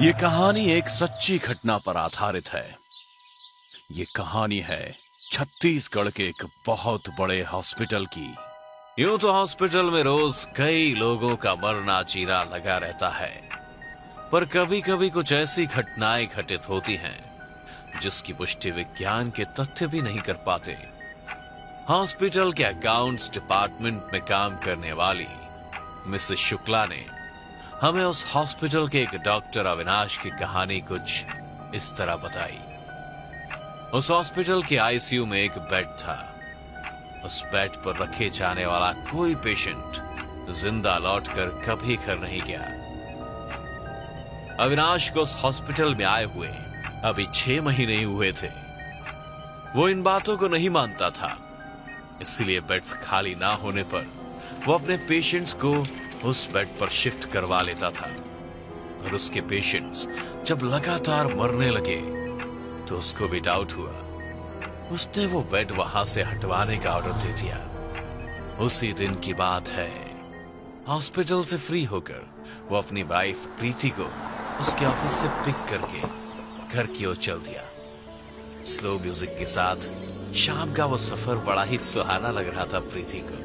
ये कहानी एक सच्ची घटना पर आधारित है। ये कहानी है छत्तीसगढ़ के एक बहुत बड़े हॉस्पिटल की। यूं तो हॉस्पिटल में रोज कई लोगों का मरना जीना लगा रहता है, पर कभी कभी कुछ ऐसी घटनाएं घटित होती हैं जिसकी पुष्टि विज्ञान के तथ्य भी नहीं कर पाते। हॉस्पिटल के अकाउंट्स डिपार्टमेंट में काम करने वाली मिसेस शुक्ला ने हमें उस हॉस्पिटल के एक डॉक्टर अविनाश की कहानी कुछ इस तरह बताई। उस हॉस्पिटल के आईसीयू में एक बेड था। उस बेड पर रखे जाने वाला कोई पेशेंट जिंदा लौटकर कभी घर नहीं गया। अविनाश को उस हॉस्पिटल में आए हुए अभी 6 महीने ही हुए थे। वो इन बातों को नहीं मानता था, इसलिए बेड्स खाली ना होने पर वो अपने पेशेंट्स को उस बेड पर शिफ्ट करवा लेता था। और उसके पेशेंट्स जब लगातार मरने लगे तो उसको भी डाउट हुआ। उसने वो बेड वहां से हटवाने का ऑर्डर दे दिया। उसी दिन की बात है। हॉस्पिटल से फ्री होकर वो अपनी वाइफ प्रीति को उसके ऑफिस से पिक करके घर की ओर चल दिया। स्लो म्यूजिक के साथ शाम का वो सफर बड़ा ही सुहाना लग रहा था प्रीति को।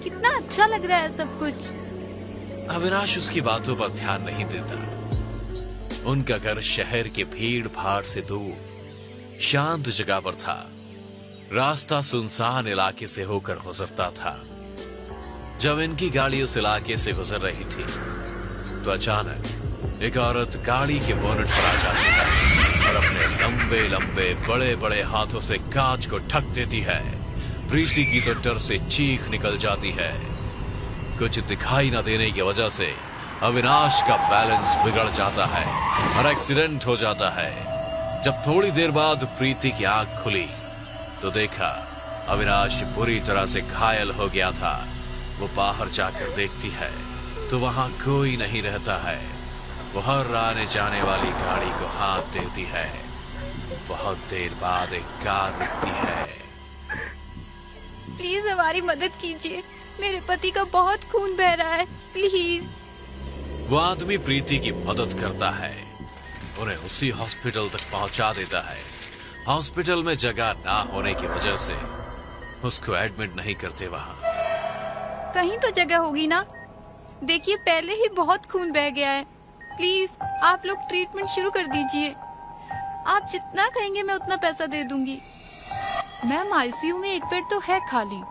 कितना अच्छा लग रहा है सब कुछ। अविनाश उसकी बातों पर ध्यान नहीं देता। उनका घर शहर के भीड़ भाड़ से दूर शांत जगह पर था। रास्ता सुनसान इलाके से होकर गुजरता था। जब इनकी गाड़ी उस इलाके से गुजर रही थी तो अचानक एक औरत गाड़ी के बोनट पर आ जाती है और अपने लंबे लंबे बड़े बड़े हाथों से कांच को ढक देती है। प्रीति की तो डर से चीख निकल जाती है। कुछ दिखाई न देने की वजह से अविनाश का बैलेंस बिगड़ जाता है और एक्सीडेंट हो जाता है। जब थोड़ी देर बाद प्रीति की आंख खुली तो देखा अविनाश बुरी तरह से घायल हो गया था। वो बाहर जाकर देखती है तो वहां कोई नहीं रहता है। वो हर आने जाने वाली गाड़ी को हाथ देती है। बहुत देर बाद एक कार रुकती है। प्लीज हमारी मदद कीजिए, मेरे पति का बहुत खून बह रहा है, प्लीज। वो आदमी प्रीति की मदद करता है, उन्हें उसी हॉस्पिटल तक पहुंचा देता है। हॉस्पिटल में जगह ना होने की वजह से उसको एडमिट नहीं करते वहां। कहीं तो जगह होगी ना। देखिए पहले ही बहुत खून बह गया है। प्लीज आप लोग ट्रीटमेंट शुरू कर दीजिए। आप जितना कहेंगे मैं उतना पैसा दे दूंगी। मैम आईसीयू में एक बेड तो है खाली,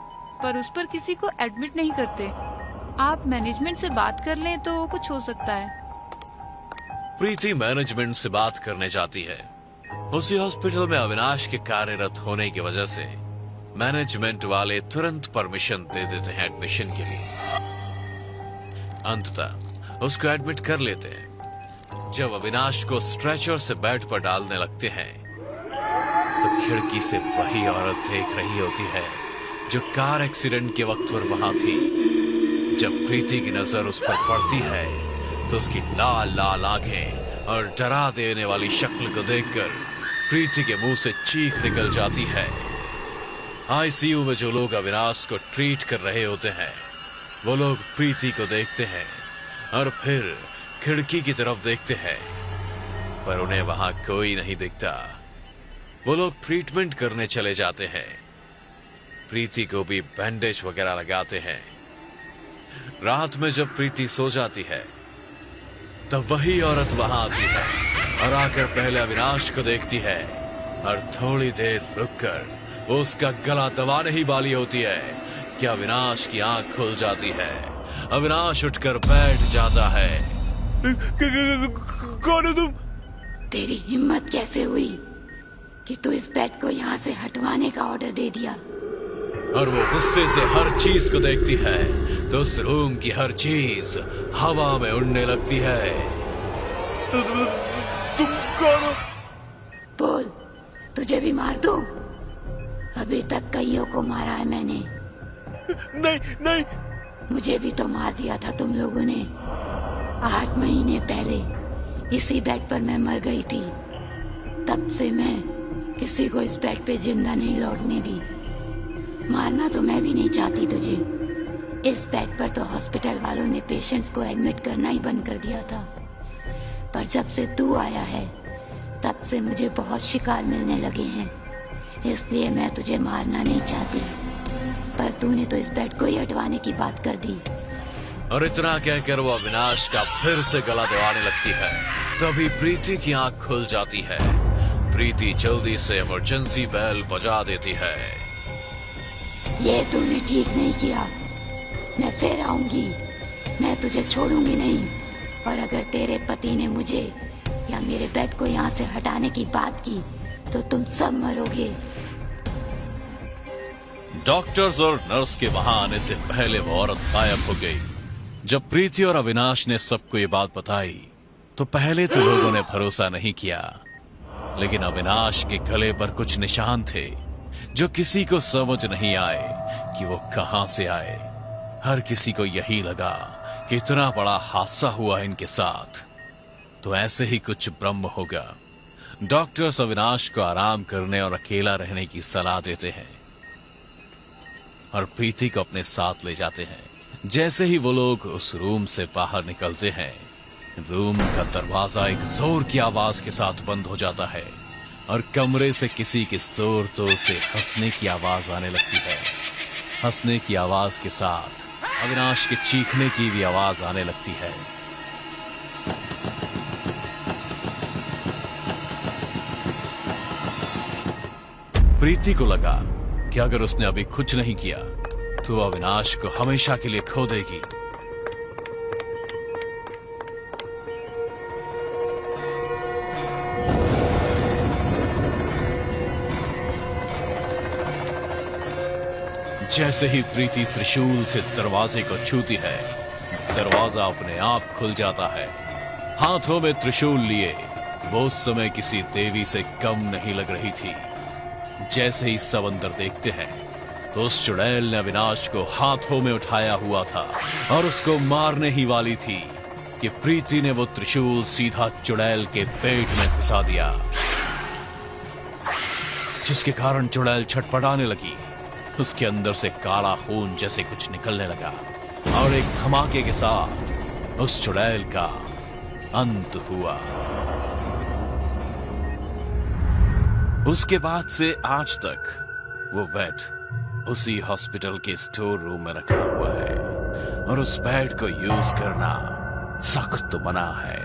पर उस पर किसी को एडमिट नहीं करते। आप मैनेजमेंट से बात कर लें तो कुछ हो सकता है। प्रीति मैनेजमेंट से बात करने जाती है। उसी हॉस्पिटल में अविनाश के कार्यरत होने की वजह से मैनेजमेंट वाले तुरंत परमिशन दे देते हैं एडमिशन के लिए। अंततः उसको एडमिट कर लेते हैं। जब अविनाश को स्ट्रेचर से बेड पर डालने लगते हैं तो खिड़की से वही औरत देख रही होती है जो कार एक्सीडेंट के वक्त पर वहां थी। जब प्रीति की नजर उस पर पड़ती है तो उसकी लाल लाल आंखें और डरा देने वाली शक्ल को देखकर प्रीति के मुंह से चीख निकल जाती है। आईसीयू में जो लोग अविनाश को ट्रीट कर रहे होते हैं वो लोग प्रीति को देखते हैं और फिर खिड़की की तरफ देखते हैं, पर उन्हें वहां कोई नहीं दिखता। वो लोग ट्रीटमेंट करने चले जाते हैं। प्रीति को भी बैंडेज वगैरह लगाते हैं। रात में जब प्रीति सो जाती है तब वही औरत वहां आती है और आकर पहले अविनाश को देखती है और थोड़ी देर रुककर वो उसका गला दबाने ही वाली होती है कि अविनाश की आंख खुल जाती है। अविनाश उठकर बैठ जाता है। कौन हो तुम? तेरी हिम्मत कैसे हुई कि तू इस बेड को यहाँ से हटवाने का ऑर्डर दे दिया? और वो गुस्से से हर चीज को देखती है तो उस रूम की हर चीज हवा में उड़ने लगती है। तुम कौन हो? बोल, तुझे भी मार दूं? अभी तक कईयों को मारा है मैंने। नहीं नहीं, मुझे भी तो मार दिया था तुम लोगों ने। 8 महीने पहले इसी बेड पर मैं मर गई थी। तब से मैं किसी को इस बेड पे जिंदा नहीं लौटने दी। मारना तो मैं भी नहीं चाहती तुझे। इस बेड पर तो हॉस्पिटल वालों ने पेशेंट्स को एडमिट करना ही बंद कर दिया था। पर जब से तू आया है तब से मुझे बहुत शिकार मिलने लगे हैं, इसलिए मैं तुझे मारना नहीं चाहती, पर तूने तो इस बेड को ही हटवाने की बात कर दी। और इतना कहकर वो अविनाश का फिर से गला दबाने लगती है। तभी प्रीति की आंख खुल जाती है। प्रीति जल्दी से इमरजेंसी बेल बजा देती है। ये तूने ठीक नहीं किया, मैं फिर आऊंगी, मैं तुझे छोड़ूंगी नहीं। और अगर तेरे पति ने मुझे या मेरे बेड को यहाँ से हटाने की बात की तो तुम सब मरोगे। डॉक्टर्स और नर्स के वहां आने से पहले वो औरत गायब हो गई। जब प्रीति और अविनाश ने सबको ये बात बताई तो पहले तो लोगों ने भरोसा नहीं किया, लेकिन अविनाश के गले पर कुछ निशान थे जो किसी को समझ नहीं आए कि वो कहां से आए। हर किसी को यही लगा कि इतना बड़ा हादसा हुआ इनके साथ, तो ऐसे ही कुछ ब्रह्म होगा। डॉक्टर्स अविनाश को आराम करने और अकेला रहने की सलाह देते हैं और प्रीति को अपने साथ ले जाते हैं। जैसे ही वो लोग उस रूम से बाहर निकलते हैं, रूम का दरवाजा एक जोर की आवाज के साथ बंद हो जाता है और कमरे से किसी के जोर जोर से हंसने की आवाज आने लगती है। हंसने की आवाज के साथ अविनाश के चीखने की भी आवाज आने लगती है। प्रीति को लगा कि अगर उसने अभी कुछ नहीं किया तो अविनाश को हमेशा के लिए खो देगी। जैसे ही प्रीति त्रिशूल से दरवाजे को छूती है, दरवाजा अपने आप खुल जाता है। हाथों में त्रिशूल लिए वो उस समय किसी देवी से कम नहीं लग रही थी। जैसे ही सब अंदर देखते हैं तो उस चुड़ैल ने अविनाश को हाथों में उठाया हुआ था और उसको मारने ही वाली थी कि प्रीति ने वो त्रिशूल सीधा चुड़ैल के पेट में घुसा दिया, जिसके कारण चुड़ैल छटपटाने लगी। उसके अंदर से काला खून जैसे कुछ निकलने लगा और एक धमाके के साथ उस चुड़ैल का अंत हुआ। उसके बाद से आज तक वो बेड उसी हॉस्पिटल के स्टोर रूम में रखा हुआ है और उस बेड को यूज करना सख्त मना है।